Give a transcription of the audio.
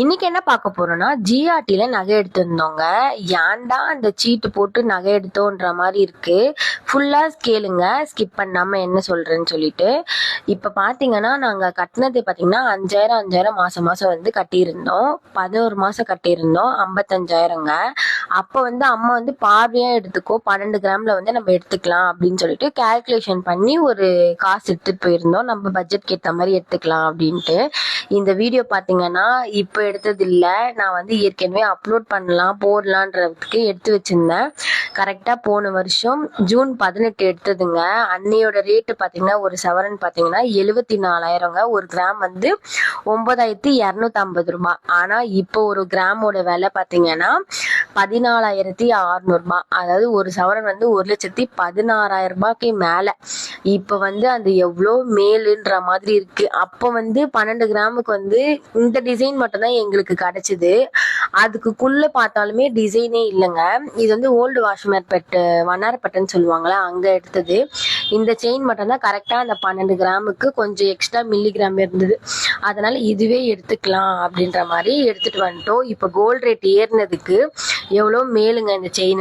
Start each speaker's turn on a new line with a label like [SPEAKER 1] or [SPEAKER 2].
[SPEAKER 1] இன்னைக்கு என்ன பார்க்க போறோம்னா, ஜிஆர்டில நகை எடுத்திருந்தோங்க. ஏன்டா அந்த சீட்டு போட்டு நகை எடுத்தோன்ற மாதிரி இருக்கு. ஃபுல்லா கேளுங்க, ஸ்கிப் பண்ணாம என்ன சொல்றேன்னு சொல்லிட்டு. இப்ப பாத்தீங்கன்னா நாங்க கட்டினது பாத்தீங்கன்னா 5000 மாசம் மாசம் வந்து கட்டியிருந்தோம். 11 மாசம் கட்டியிருந்தோம். 55,000ங்க. அப்ப வந்து அம்மா வந்து பார்வையா எடுத்துக்கோ, 12 கிராம்ல வந்து நம்ம எடுத்துக்கலாம் அப்படின்னு சொல்லிட்டு கால்குலேஷன் பண்ணி ஒரு காசு எடுத்துட்டு போயிருந்தோம். நம்ம பட்ஜெட்க்கு ஏற்ற மாதிரி எடுத்துக்கலாம் அப்படின்ட்டு. இந்த வீடியோ பாத்தீங்கன்னா இப்ப எடுத்தது இல்ல, நான் வந்து ஏற்கனவே அப்லோட் பண்ணலாம் போடலான்றதுக்கு எடுத்து வச்சிருந்தேன். கரெக்டா போன வருஷம் ஜூன் 18 எடுத்ததுங்க. அன்னையோட ரேட்டு பாத்தீங்கன்னா ஒரு சவரன் பாத்தீங்கன்னா 74,000ங்க. ஒரு கிராம் வந்து 9,250 ரூபாய். ஆனா இப்போ ஒரு கிராமோட விலை பாத்தீங்கன்னா 14,600 ரூபாய். அதாவது ஒரு சவரன் வந்து 1,16,000 ரூபாய்க்கு மேல. இப்ப வந்து அது எவ்வளோ மேலுன்ற மாதிரி இருக்கு. அப்போ வந்து 12 கிராமுக்கு வந்து இந்த டிசைன் மட்டும் தான் எங்களுக்கு கிடைச்சது. அதுக்குள்ள பார்த்தாலுமே டிசைனே இல்லைங்க. இது வந்து ஓல்டு வாஷ்மேர்பேட் வண்ணாரப்பேட்டைன்னு சொல்லுவாங்களா, அங்க எடுத்தது. இந்த செயின் மட்டும் தான் கரெக்டா அந்த 12 கிராமுக்கு கொஞ்சம் எக்ஸ்ட்ரா மில்லிகிராம் இருந்தது. அதனால இதுவே எடுத்துக்கலாம் அப்படின்ற மாதிரி எடுத்துட்டு வந்துட்டோம். இப்போ கோல்டு ரேட் ஏறினதுக்கு எவ்வளோ மேலுங்க இந்த செயின்.